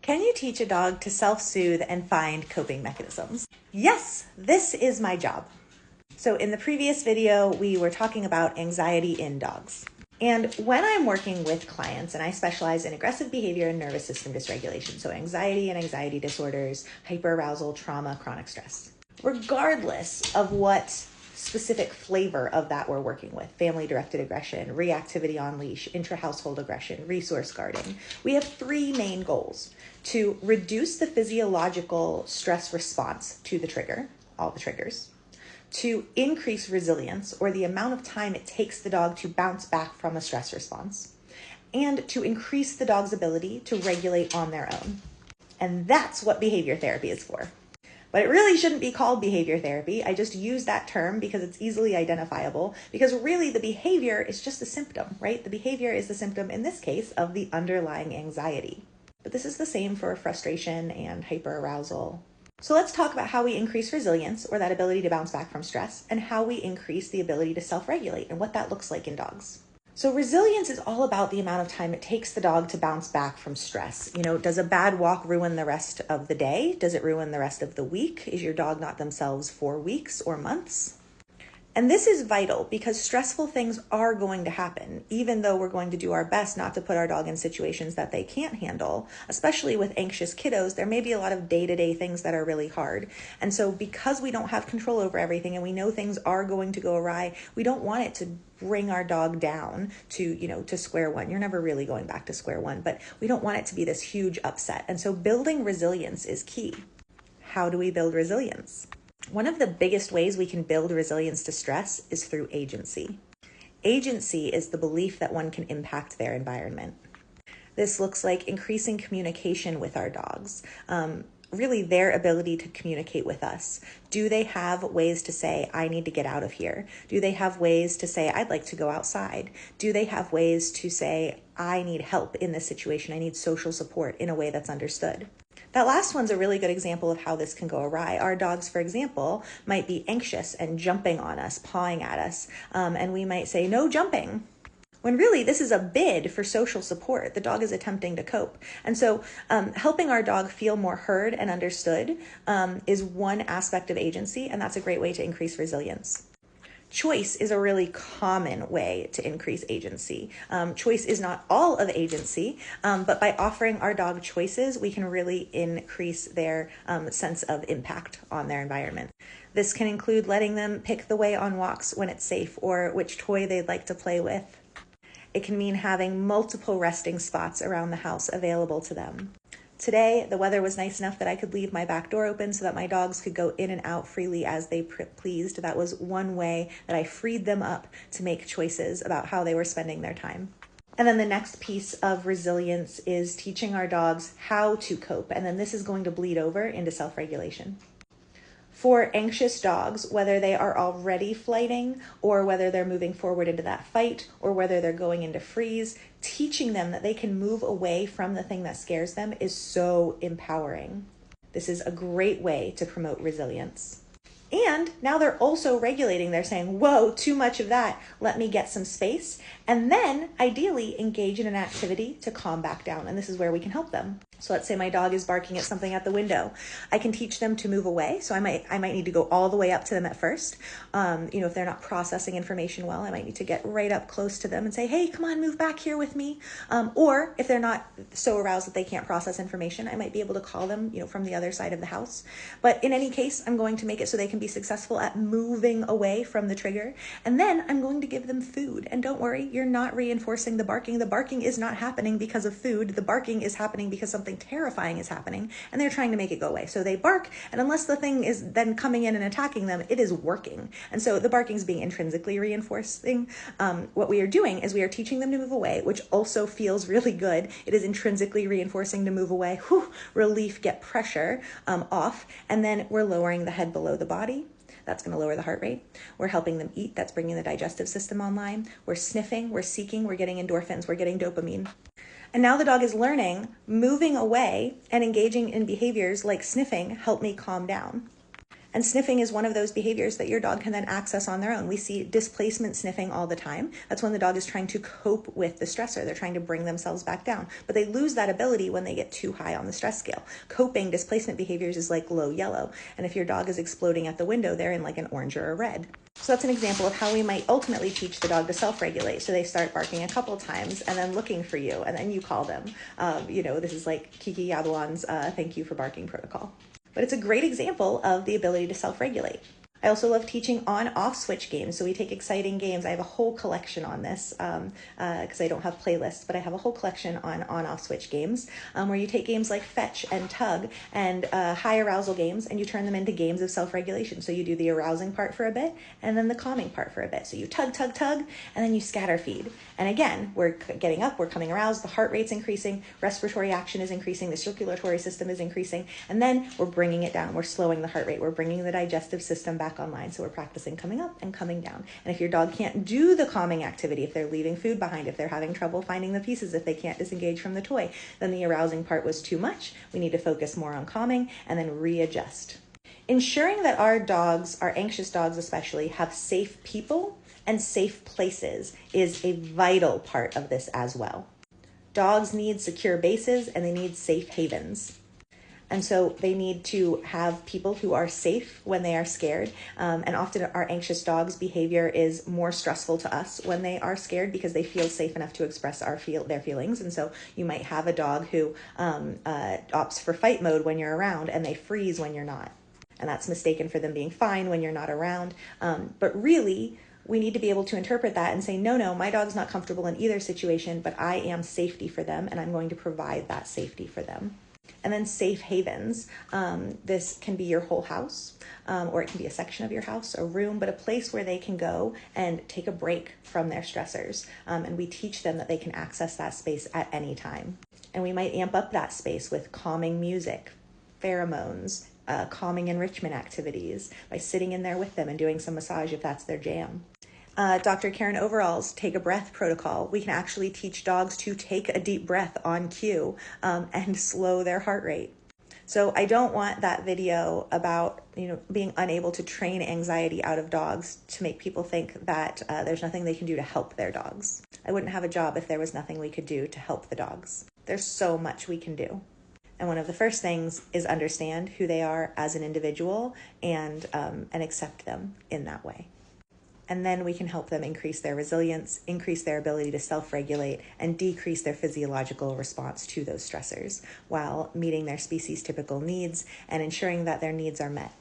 Can you teach a dog to self-soothe and find coping mechanisms? Yes, this is my job. So in the previous video, we were talking about anxiety in dogs. And when I'm working with clients, and I specialize in aggressive behavior and nervous system dysregulation, so anxiety and anxiety disorders, hyperarousal, trauma, chronic stress. Regardless of what specific flavor of that we're working with, family-directed aggression, reactivity on leash, intra-household aggression, resource guarding, we have three main goals: to reduce the physiological stress response to the trigger, all the triggers, to increase resilience, or the amount of time it takes the dog to bounce back from a stress response, and to increase the dog's ability to regulate on their own. And that's what behavior therapy is for. But it really shouldn't be called behavior therapy. I just use that term because it's easily identifiable, because really the behavior is just a symptom, right? The behavior is the symptom, in this case, of the underlying anxiety. But this is the same for frustration and hyperarousal. So let's talk about how we increase resilience, or that ability to bounce back from stress, and how we increase the ability to self-regulate and what that looks like in dogs. So resilience is all about the amount of time it takes the dog to bounce back from stress. You know, does a bad walk ruin the rest of the day? Does it ruin the rest of the week? Is your dog not themselves for weeks or months? And this is vital because stressful things are going to happen, even though we're going to do our best not to put our dog in situations that they can't handle. Especially with anxious kiddos, there may be a lot of day-to-day things that are really hard. And so because we don't have control over everything and we know things are going to go awry, we don't want it to bring our dog down to square one. You're never really going back to square one, but we don't want it to be this huge upset. And so building resilience is key. How do we build resilience? One of the biggest ways we can build resilience to stress is through agency. Agency is the belief that one can impact their environment. This looks like increasing communication with our dogs, really their ability to communicate with us. Do they have ways to say, I need to get out of here? Do they have ways to say, I'd like to go outside? Do they have ways to say, I need help in this situation? I need social support in a way that's understood. That last one's a really good example of how this can go awry. Our dogs, for example, might be anxious and jumping on us, pawing at us, and we might say, no jumping, when really this is a bid for social support. The dog is attempting to cope. And so helping our dog feel more heard and understood is one aspect of agency, and that's a great way to increase resilience. Choice is a really common way to increase agency. Choice is not all of agency, but by offering our dog choices, we can really increase their sense of impact on their environment. This can include letting them pick the way on walks when it's safe, or which toy they'd like to play with. It can mean having multiple resting spots around the house available to them. Today, the weather was nice enough that I could leave my back door open so that my dogs could go in and out freely as they pleased. That was one way that I freed them up to make choices about how they were spending their time. And then the next piece of resilience is teaching our dogs how to cope. And then this is going to bleed over into self-regulation. For anxious dogs, whether they are already flighting or whether they're moving forward into that fight or whether they're going into freeze, teaching them that they can move away from the thing that scares them is so empowering. This is a great way to promote resilience. And now they're also regulating. They're saying, whoa, too much of that. Let me get some space. And then ideally engage in an activity to calm back down. And this is where we can help them. So let's say my dog is barking at something at the window. I can teach them to move away. So I might need to go all the way up to them at first. If they're not processing information well, I might need to get right up close to them and say, hey, come on, move back here with me. Or if they're not so aroused that they can't process information, I might be able to call them, from the other side of the house. But in any case, I'm going to make it so they can be successful at moving away from the trigger. And then I'm going to give them food. And don't worry, you're not reinforcing the barking. The barking is not happening because of food. The barking is happening because something terrifying is happening and they're trying to make it go away. So they bark, and unless the thing is then coming in and attacking them, it is working. And so the barking is being intrinsically reinforcing. What we are doing is we are teaching them to move away, which also feels really good. It is intrinsically reinforcing to move away. Whew, relief, get pressure off. And then we're lowering the head below the body. That's going to lower the heart rate. We're helping them eat. That's bringing the digestive system online. We're sniffing, we're seeking, we're getting endorphins, we're getting dopamine. And now the dog is learning, moving away and engaging in behaviors like sniffing help me calm down. And sniffing is one of those behaviors that your dog can then access on their own. We see displacement sniffing all the time. That's when the dog is trying to cope with the stressor. They're trying to bring themselves back down, but they lose that ability when they get too high on the stress scale. Coping displacement behaviors is like low yellow. And if your dog is exploding at the window, they're in like an orange or a red. So that's an example of how we might ultimately teach the dog to self-regulate. So they start barking a couple times and then looking for you, and then you call them. This is like Kiki Yabuan's thank you for barking protocol. But it's a great example of the ability to self-regulate. I also love teaching on-off switch games. So we take exciting games. I have a whole collection on this because I don't have playlists, but I have a whole collection on on-off switch games where you take games like fetch and tug and high arousal games, and you turn them into games of self-regulation. So you do the arousing part for a bit and then the calming part for a bit. So you tug, tug, tug, and then you scatter feed. And again, we're getting up, we're coming aroused, the heart rate's increasing, respiratory action is increasing, the circulatory system is increasing, and then we're bringing it down. We're slowing the heart rate. We're bringing the digestive system back online. So we're practicing coming up and coming down. And if your dog can't do the calming activity, if they're leaving food behind, if they're having trouble finding the pieces, if they can't disengage from the toy, then the arousing part was too much. We need to focus more on calming and then readjust. Ensuring that our dogs, our anxious dogs especially, have safe people and safe places is a vital part of this as well. Dogs need secure bases and they need safe havens. And so they need to have people who are safe when they are scared. And often our anxious dog's behavior is more stressful to us when they are scared because they feel safe enough to express their feelings. And so you might have a dog who opts for fight mode when you're around and they freeze when you're not. And that's mistaken for them being fine when you're not around. But really, we need to be able to interpret that and say, no, my dog's not comfortable in either situation, but I am safety for them and I'm going to provide that safety for them. And then safe havens. This can be your whole house, or it can be a section of your house, a room, but a place where they can go and take a break from their stressors. And we teach them that they can access that space at any time. And we might amp up that space with calming music, pheromones, calming enrichment activities by sitting in there with them and doing some massage if that's their jam. Dr. Karen Overall's Take a Breath protocol. We can actually teach dogs to take a deep breath on cue and slow their heart rate. So I don't want that video about being unable to train anxiety out of dogs to make people think that there's nothing they can do to help their dogs. I wouldn't have a job if there was nothing we could do to help the dogs. There's so much we can do. And one of the first things is understand who they are as an individual and accept them in that way. And then we can help them increase their resilience, increase their ability to self-regulate, and decrease their physiological response to those stressors while meeting their species' typical needs and ensuring that their needs are met.